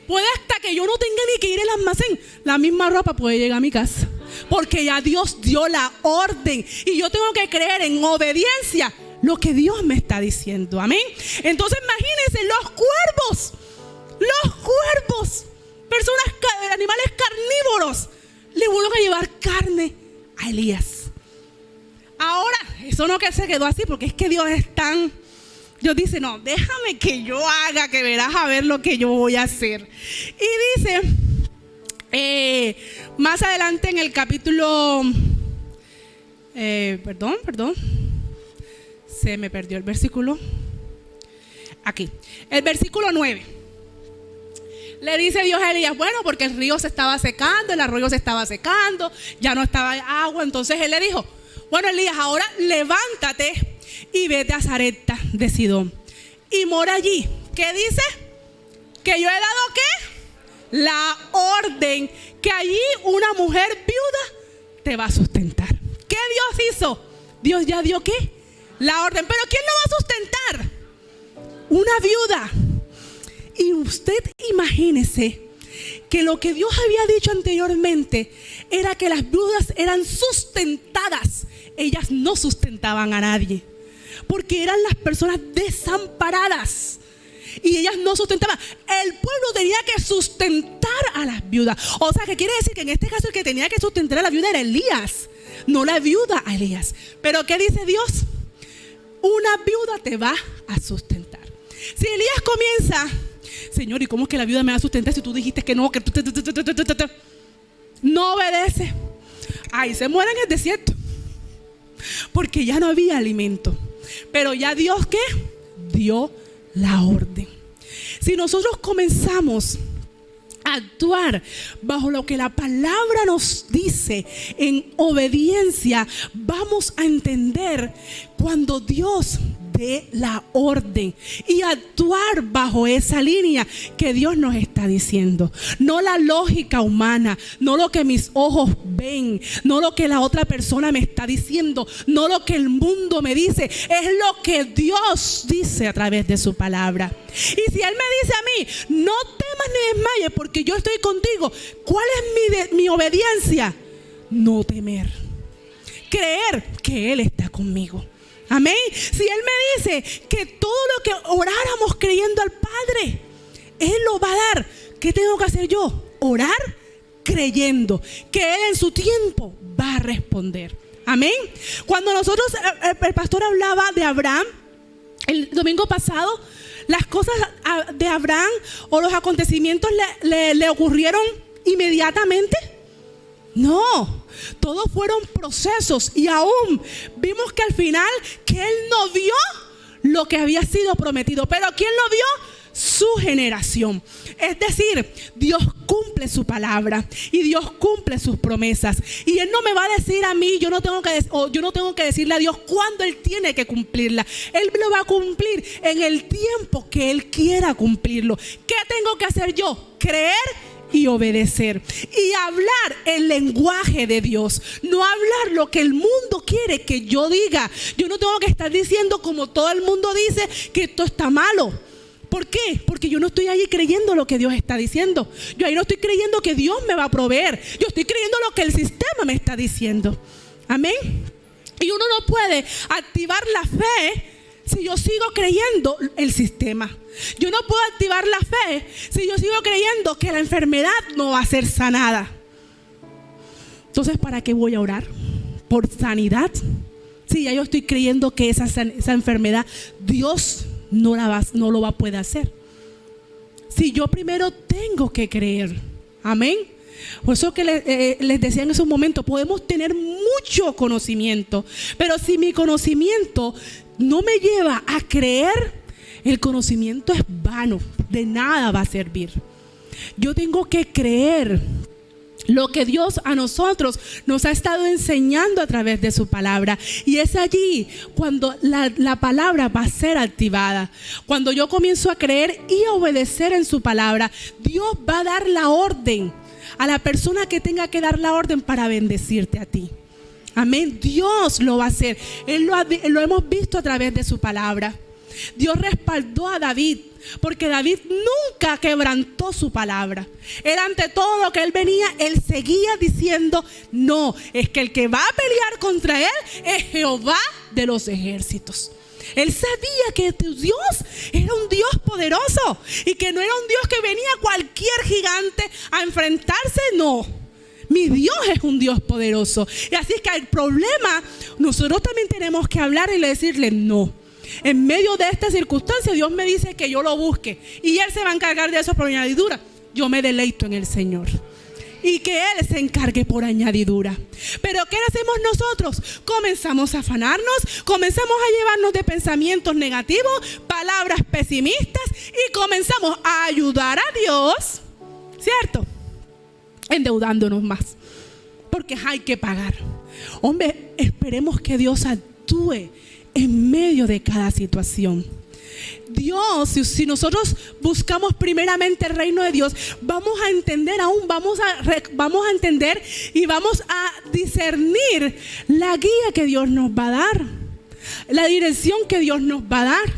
Puede hasta que yo no tenga ni que ir al almacén, la misma ropa puede llegar a mi casa, porque ya Dios dio la orden y yo tengo que creer en obediencia lo que Dios me está diciendo. Amén. Entonces imagínense los cuervos, personas, animales carnívoros, le vuelven a llevar carne a Elías. Ahora, eso no que se quedó así, porque es que Dios es tan... Dios dice: no, déjame que yo haga, que verás a ver lo que yo voy a hacer. Y dice, más adelante en el capítulo... perdón. Se me perdió el versículo. Aquí, el versículo 9. Le dice Dios a Elías: bueno, porque el río se estaba secando, el arroyo se estaba secando, ya no estaba agua. Entonces él le dijo: bueno, Elías, ahora levántate y vete a Sarepta de Sidón y mora allí. ¿Qué dice? Que yo he dado ¿qué? La orden, que allí una mujer viuda te va a sustentar. ¿Qué Dios hizo? Dios ya dio ¿qué? La orden. ¿Pero quién lo va a sustentar? Una viuda. Y usted imagínese que lo que Dios había dicho anteriormente era que las viudas eran sustentadas. Ellas no sustentaban a nadie, porque eran las personas desamparadas y ellas no sustentaban. El pueblo tenía que sustentar a las viudas. O sea, que quiere decir que en este caso el que tenía que sustentar a la viuda era Elías, no la viuda a Elías. Pero ¿qué dice Dios? Una viuda te va a sustentar. Si Elías comienza: Señor, ¿y cómo es que la viuda me va a sustentar si tú dijiste que no? Que no obedece. Ahí se muere en el desierto, porque ya no había alimento. Pero ya Dios ¿qué? Dio la orden. Si nosotros comenzamos a actuar bajo lo que la palabra nos dice en obediencia, vamos a entender cuando Dios dé la orden y actuar bajo esa línea que Dios nos está diciendo. No la lógica humana, no lo que mis ojos ven, no lo que la otra persona me está diciendo, no lo que el mundo me dice, es lo que Dios dice a través de su palabra. Y si Él me dice a mí: no temas ni desmayes, porque yo estoy contigo, ¿cuál es mi obediencia? No temer, creer que Él está conmigo. Amén. Si Él me dice que todo lo que oráramos creyendo al Padre, Él lo va a dar, ¿qué tengo que hacer yo? Orar creyendo que Él en su tiempo va a responder. Amén. Cuando nosotros, el pastor hablaba de Abraham el domingo pasado, las cosas de Abraham o los acontecimientos le ocurrieron inmediatamente. No, todos fueron procesos, y aún vimos que al final que Él no vio lo que había sido prometido. Pero ¿quién lo vio? Su generación. Es decir, Dios cumple su palabra y Dios cumple sus promesas, y Él no me va a decir a mí, yo no tengo que decirle a Dios cuándo Él tiene que cumplirla. Él lo va a cumplir en el tiempo que Él quiera cumplirlo. ¿Qué tengo que hacer yo? Creer y obedecer y hablar el lenguaje de Dios, no hablar lo que el mundo quiere que yo diga. Yo no tengo que estar diciendo como todo el mundo dice que esto está malo. ¿Por qué? Porque yo no estoy ahí creyendo lo que Dios está diciendo. Yo ahí no estoy creyendo que Dios me va a proveer. Yo estoy creyendo lo que el sistema me está diciendo. Amén. Y uno no puede activar la fe si yo sigo creyendo el sistema. Yo no puedo activar la fe si yo sigo creyendo que la enfermedad no va a ser sanada. Entonces, ¿para qué voy a orar? ¿Por sanidad? Sí, ya yo estoy creyendo que esa enfermedad Dios no lo va a poder hacer. Si yo primero tengo que creer. Amén. Por eso que les decía en esos momentos, podemos tener mucho conocimiento, pero si mi conocimiento no me lleva a creer, el conocimiento es vano, de nada va a servir. Yo tengo que creer lo que Dios a nosotros nos ha estado enseñando a través de su palabra. Y es allí cuando la palabra va a ser activada. Cuando yo comienzo a creer y a obedecer en su palabra, Dios va a dar la orden a la persona que tenga que dar la orden para bendecirte a ti. Amén. Dios lo va a hacer. Lo hemos visto a través de su palabra. Dios respaldó a David, porque David nunca quebrantó su palabra. Él, ante todo lo que él venía, él seguía diciendo: no, es que el que va a pelear contra él es Jehová de los ejércitos. Él sabía que tu Dios era un Dios poderoso y que no era un Dios que venía cualquier gigante a enfrentarse. No, mi Dios es un Dios poderoso. Y así que el problema, nosotros también tenemos que hablar y decirle: no, en medio de esta circunstancia Dios me dice que yo lo busque y Él se va a encargar de eso por añadidura. Yo me deleito en el Señor y que Él se encargue por añadidura. Pero ¿qué hacemos nosotros? Comenzamos a afanarnos, comenzamos a llevarnos de pensamientos negativos, palabras pesimistas, y comenzamos a ayudar a Dios, ¿cierto? Endeudándonos más, porque hay que pagar. Hombre, esperemos que Dios actúe en medio de cada situación. Dios, si nosotros buscamos primeramente el reino de Dios, vamos a entender vamos a entender y vamos a discernir la guía que Dios nos va a dar, la dirección que Dios nos va a dar,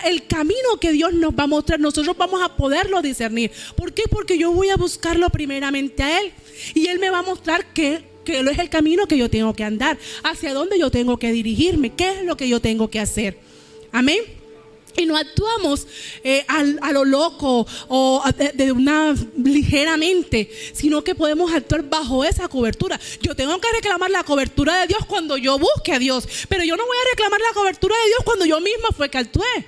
el camino que Dios nos va a mostrar. Nosotros vamos a poderlo discernir. ¿Por qué? Porque yo voy a buscarlo primeramente a Él, y Él me va a mostrar que es el camino que yo tengo que andar, hacia dónde yo tengo que dirigirme, qué es lo que yo tengo que hacer. Amén. Y no actuamos a lo loco o ligeramente, sino que podemos actuar bajo esa cobertura. Yo tengo que reclamar la cobertura de Dios cuando yo busque a Dios, pero yo no voy a reclamar la cobertura de Dios cuando yo misma fue que actué.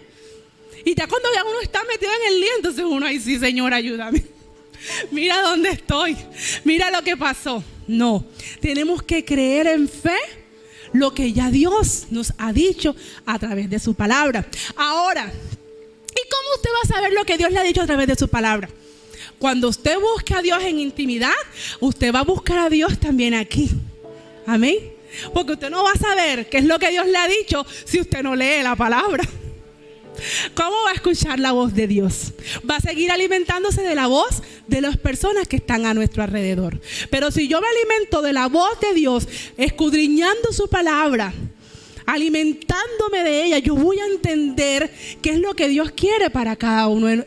Y ya cuando ya uno está metido en el lío, entonces uno, ay, sí, Señor, ayúdame. Mira dónde estoy, mira lo que pasó. No, tenemos que creer en fe lo que ya Dios nos ha dicho a través de su palabra. Ahora, ¿y cómo usted va a saber lo que Dios le ha dicho a través de su palabra? Cuando usted busca a Dios en intimidad, usted va a buscar a Dios también aquí. Amén. Porque usted no va a saber qué es lo que Dios le ha dicho si usted no lee la palabra. ¿Cómo va a escuchar la voz de Dios? Va a seguir alimentándose de la voz de las personas que están a nuestro alrededor. Pero si yo me alimento de la voz de Dios, escudriñando su palabra, alimentándome de ella, yo voy a entender qué es lo que Dios quiere para cada uno,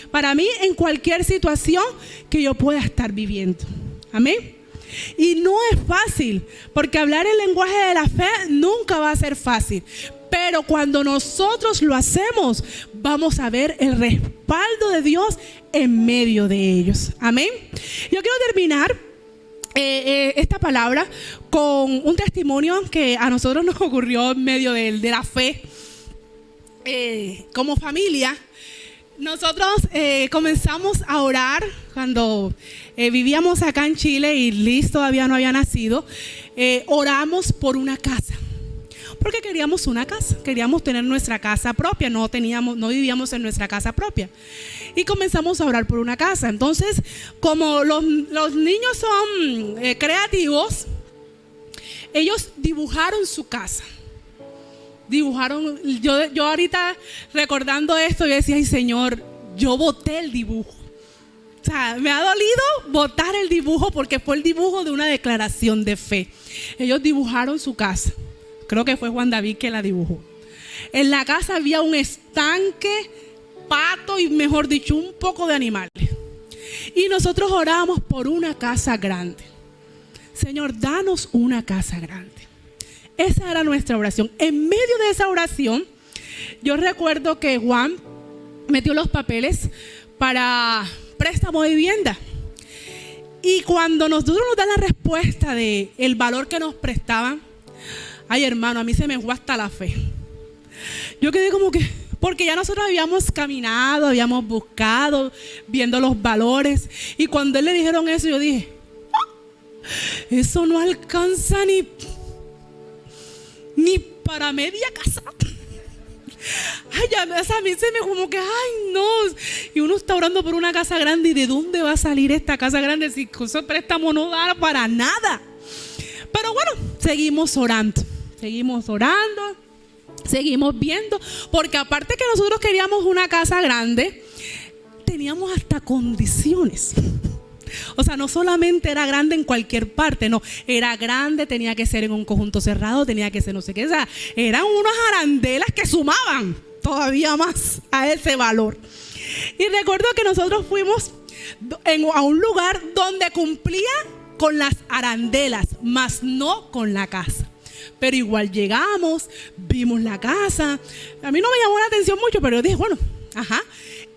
para mí, en cualquier situación que yo pueda estar viviendo. Amén. Y no es fácil, porque hablar el lenguaje de la fe nunca va a ser fácil. Pero cuando nosotros lo hacemos, vamos a ver el respaldo de Dios en medio de ellos. Amén. Yo quiero terminar esta palabra con un testimonio que a nosotros nos ocurrió en medio de la fe. Como familia, nosotros comenzamos a orar cuando vivíamos acá en Chile y Liz todavía no había nacido. Oramos por una casa, porque queríamos una casa, queríamos tener nuestra casa propia, no vivíamos en nuestra casa propia. Y comenzamos a orar por una casa. Entonces, como los niños son creativos, ellos dibujaron su casa. Yo ahorita recordando esto, yo decía: ay, Señor, yo boté el dibujo. O sea, me ha dolido botar el dibujo, porque fue el dibujo de una declaración de fe. Ellos dibujaron su casa. Creo que fue Juan David que la dibujó. En la casa había un estanque, pato y, mejor dicho, un poco de animales. Y nosotros orábamos por una casa grande. Señor, danos una casa grande. Esa era nuestra oración. En medio de esa oración, yo recuerdo que Juan metió los papeles para préstamo de vivienda. Y cuando nosotros nos dan la respuesta de el valor que nos prestaban, ay hermano, a mí se me fue hasta la fe. Yo quedé como que, porque ya nosotros habíamos caminado, habíamos buscado, viendo los valores. Y cuando él le dijeron eso, yo dije, eso no alcanza ni para media casa. Ay, a mí se me como que, ay no. Y uno está orando por una casa grande. ¿Y de dónde va a salir esta casa grande si con ese préstamo no da para nada? Pero bueno, seguimos orando, seguimos viendo. Porque aparte que nosotros queríamos una casa grande, teníamos hasta condiciones. O sea, no solamente era grande en cualquier parte, no, era grande, tenía que ser en un conjunto cerrado, tenía que ser no sé qué, o sea, eran unas arandelas que sumaban todavía más a ese valor. Y recuerdo que nosotros fuimos a un lugar donde cumplía con las arandelas, mas no con la casa. Pero igual llegamos, vimos la casa, a mí no me llamó la atención mucho, pero yo dije, bueno,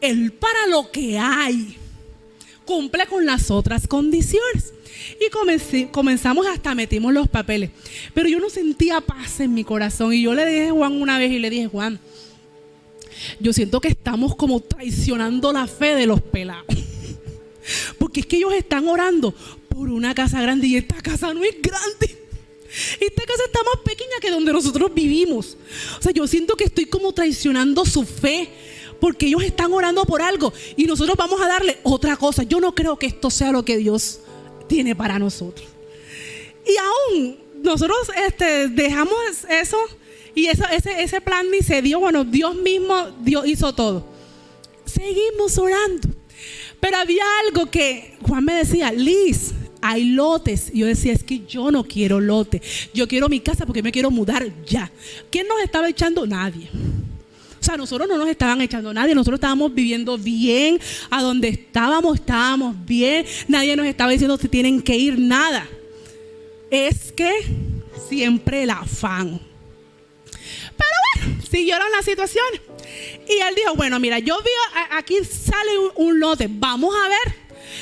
él para lo que hay cumple con las otras condiciones. Y comenzamos, hasta metimos los papeles. Pero yo no sentía paz en mi corazón. Y yo le dije a Juan una vez, y le dije, Juan, yo siento que estamos como traicionando la fe de los pelados. Porque es que ellos están orando por una casa grande y esta casa no es grande. Esta casa está más pequeña que donde nosotros vivimos. O sea, yo siento que estoy como traicionando su fe, porque ellos están orando por algo y nosotros vamos a darle otra cosa. Yo no creo que esto sea lo que Dios tiene para nosotros. Y aún nosotros dejamos eso, y ese plan ni se dio. Bueno, Dios hizo todo. Seguimos orando. Pero había algo que Juan me decía, Liz, hay lotes. Y yo decía, es que yo no quiero lote. Yo quiero mi casa porque me quiero mudar ya. ¿Quién nos estaba echando? Nadie. O sea, nosotros no nos estaban echando nadie, nosotros estábamos viviendo bien, a donde estábamos bien, nadie nos estaba diciendo si tienen que ir, nada. Es que siempre el afán. Pero bueno, siguieron las situaciones. Y él dijo, bueno, mira, yo vi, aquí sale un lote, vamos a ver.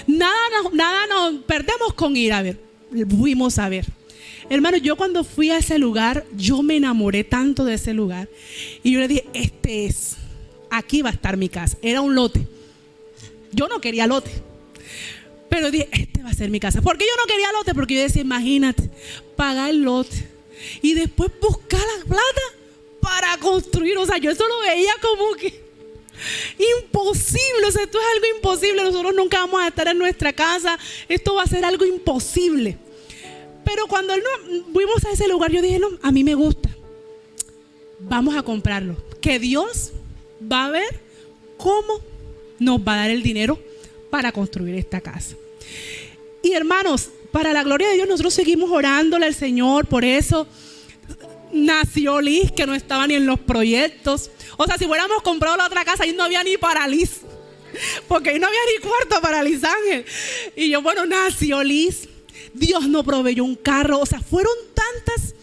Nada nos perdemos con ir a ver. Fuimos a ver. Hermano, yo cuando fui a ese lugar, yo me enamoré tanto de ese lugar. Y yo le dije, aquí va a estar mi casa. Era un lote. Yo no quería lote. Pero dije, va a ser mi casa. ¿Por qué yo no quería lote? Porque yo decía, imagínate, pagar el lote y después buscar la plata para construir. O sea, yo eso lo veía como que imposible. O sea, esto es algo imposible. Nosotros nunca vamos a estar en nuestra casa. Esto va a ser algo imposible. Pero cuando fuimos a ese lugar, yo dije, no, a mí me gusta. Vamos a comprarlo. Que Dios va a ver cómo nos va a dar el dinero para construir esta casa. Y hermanos, para la gloria de Dios, nosotros seguimos orándole al Señor. Por eso nació Liz, que no estaba ni en los proyectos. O sea, si hubiéramos comprado la otra casa, ahí no había ni para Liz, porque ahí no había ni cuarto para Liz Ángel. Y yo, bueno, nació Liz. Dios no proveyó un carro. O sea, fueron tantas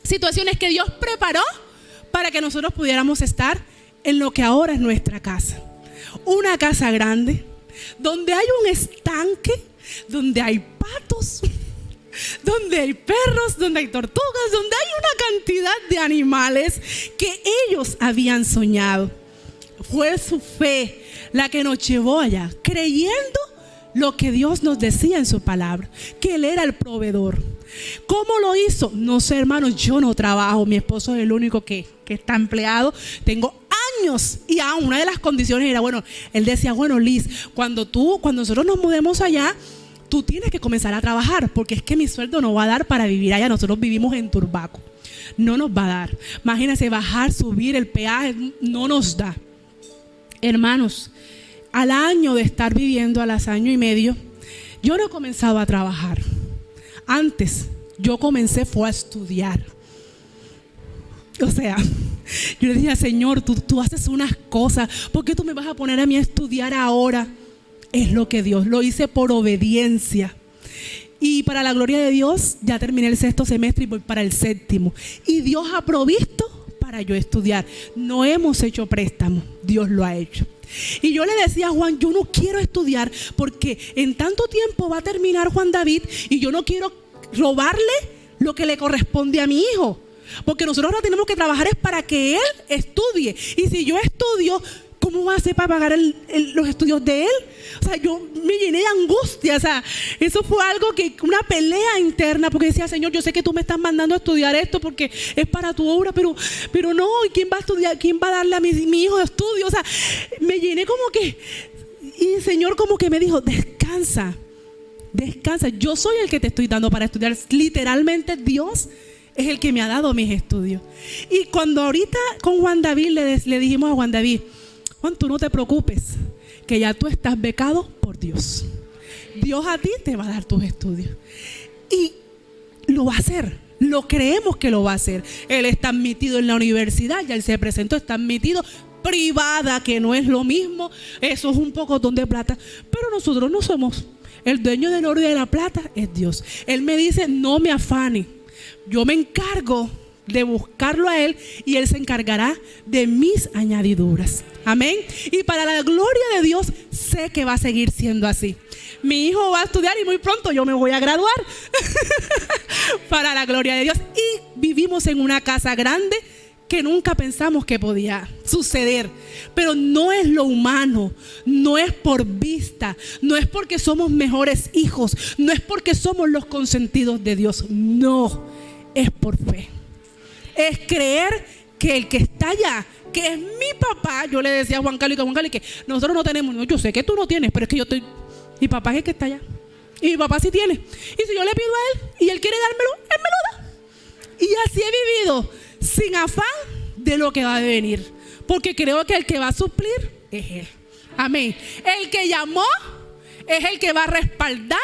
situaciones que Dios preparó para que nosotros pudiéramos estar en lo que ahora es nuestra casa. Una casa grande, donde hay un estanque, donde hay patos, donde hay perros, donde hay tortugas, donde hay una cantidad de animales que ellos habían soñado. Fue su fe la que nos llevó allá, creyendo lo que Dios nos decía en su palabra, que Él era el proveedor. ¿Cómo lo hizo? No sé, hermanos, yo no trabajo, mi esposo es el único que está empleado, tengo años, y aún una de las condiciones era, bueno, él decía, bueno, Liz, cuando nosotros nos mudemos allá, tú tienes que comenzar a trabajar, porque es que mi sueldo no va a dar para vivir allá. Nosotros vivimos en Turbaco, no nos va a dar. Imagínense, bajar, subir el peaje, no nos da. Hermanos, al año de estar viviendo, año y medio, yo no he comenzado a trabajar. Antes, yo fue a estudiar. O sea, yo le dije, Señor, tú haces unas cosas, ¿por qué tú me vas a poner a mí a estudiar ahora? Es lo que Dios, lo hice por obediencia. Y para la gloria de Dios, ya terminé el 6º semestre y voy para el 7º. Y Dios ha provisto para yo estudiar. No hemos hecho préstamo, Dios lo ha hecho. Y yo le decía a Juan, yo no quiero estudiar porque en tanto tiempo va a terminar Juan David y yo no quiero robarle lo que le corresponde a mi hijo. Porque nosotros ahora tenemos que trabajar es para que él estudie. Y si yo estudio, ¿cómo va a hacer para pagar los estudios de él? O sea, yo me llené de angustia. O sea, eso fue algo una pelea interna, porque decía, Señor, yo sé que tú me estás mandando a estudiar esto porque es para tu obra, pero no, ¿y quién va a estudiar? ¿Quién va a darle a mi hijo estudio? O sea, me llené como que, y el Señor como que me dijo, descansa, yo soy el que te estoy dando para estudiar. Literalmente Dios es el que me ha dado mis estudios. Y cuando ahorita con Juan David le dijimos a Juan David, Juan, tú no te preocupes, que ya tú estás becado por Dios. Dios a ti te va a dar tus estudios. Y lo va a hacer, lo creemos que lo va a hacer. Él está admitido en la universidad, ya él se presentó, está admitido privada, que no es lo mismo. Eso es un pocotón de plata, pero nosotros no somos. El dueño del oro y de la plata es Dios. Él me dice, no me afane, yo me encargo de buscarlo a él y él se encargará de mis añadiduras. Amén. Y para la gloria de Dios sé que va a seguir siendo así. Mi hijo va a estudiar y muy pronto yo me voy a graduar. Para la gloria de Dios. Y vivimos en una casa grande que nunca pensamos que podía suceder. Pero no es lo humano, no es por vista, no es porque somos mejores hijos, no es porque somos los consentidos de Dios. No, es por fe. Es creer que el que está allá, que es mi papá, yo le decía a Juan Carlos que nosotros no tenemos, no, yo sé que tú no tienes, pero es que yo estoy, mi papá es el que está allá. Y mi papá sí tiene. Y si yo le pido a él y él quiere dármelo, él me lo da. Y así he vivido, sin afán de lo que va a venir. Porque creo que el que va a suplir es Él. Amén. El que llamó es el que va a respaldar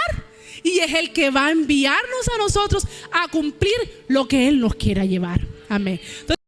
y es el que va a enviarnos a nosotros a cumplir lo que Él nos quiera llevar. Amén. Entonces,